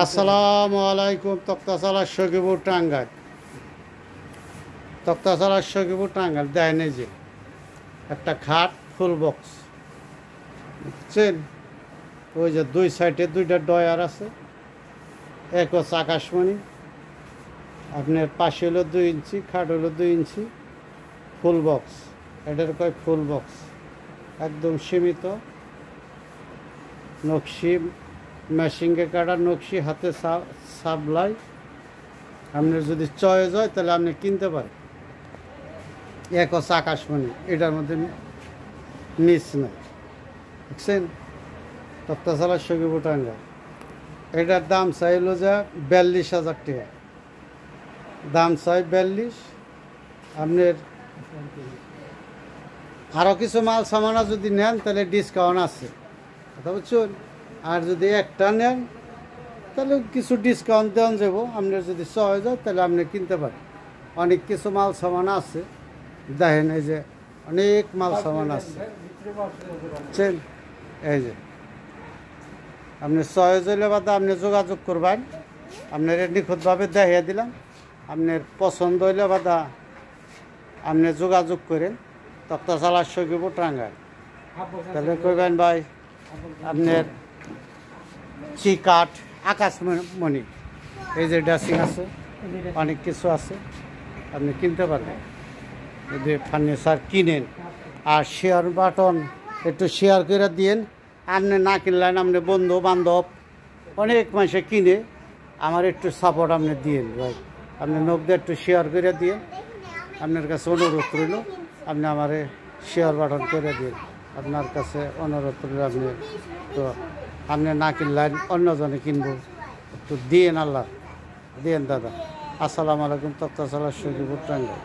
আসসালামু আলাইকুম। তক্তাশালা সখীপুর টাঙ্গাইল, তক্তাশালা সখীপুর টাঙ্গাইল। দেয় নেই যে একটা খাট ফুল বক্স, বুঝছেন? ওই যে দুই সাইডে দুইটা ডয়ার আছে, এক হচ্ছে আকাশমণি, আপনার পাশে হলো 2 ইঞ্চি, খাট হলো 2 ইঞ্চি, ফুল বক্স। এটার কয় ফুল বক্স, একদম সীমিত নকশি, মেশিনকে কাটা নকশি, হাতে সাপ্লাই। আপনার যদি চয়েস হয় তাহলে আপনি কিনতে পারেন। এক হচ্ছে আকাশমণি, এটার মধ্যে মিস নাই, বুঝছেন? তক্তাশালা সখীপুর টাঙ্গাইল। এটার দাম চাইল যে 42,000 টাকা, দাম চাই 42। আপনার আরও কিছু মাল সামানা যদি নেন তাহলে ডিসকাউন্ট আছে, কথা বুঝছেন? আর যদি একটা নেন তাহলে কিছু ডিসকাউন্ট দেওয়া যাব। আপনার যদি চয়েস যায় তাহলে আপনি কিনতে পারেন। অনেক কিছু মাল সামান আছে, দেখেন এই যে অনেক মাল সামান আছে, বুঝছেন? এই যে আপনি চয়েস হইলে বাদে আপনি যোগাযোগ করবেন। আপনার নিখুঁতভাবে দেখিয়ে দিলাম। আপনার পছন্দ হইলে বাদা আপনি যোগাযোগ করেন। তক্তাশালা সখীপুর টাঙ্গাইল। তাহলে কইবেন ভাই আপনার কি কাঠ, আকাশমণি, এই যে ড্রেসিং আছে, অনেক কিছু আছে, আপনি কিনতে পারবেন যদি ফার্নিচার কিনেন। আর শেয়ার বাটন একটু শেয়ার করে দিন। আপনি না কিনলেন, আপনি বন্ধু বান্ধব অনেক মানুষে কিনে, আমার একটু সাপোর্ট আপনি দিন ভাই। আপনি নখদের একটু শেয়ার করে দিয়ে, আপনার কাছে অনুরোধ রইল, আপনি আমারে শেয়ার বাটন করে দিন। আপনার কাছে অনুরোধ রইল, আপনি তো আপনি না কিনলেন অন্যজনে কিনবো, একটু দিন, আল্লাহ দিন দাদা। আসসালামু আলাইকুম। তক্তাশালা সখীপুর টাঙ্গাইল।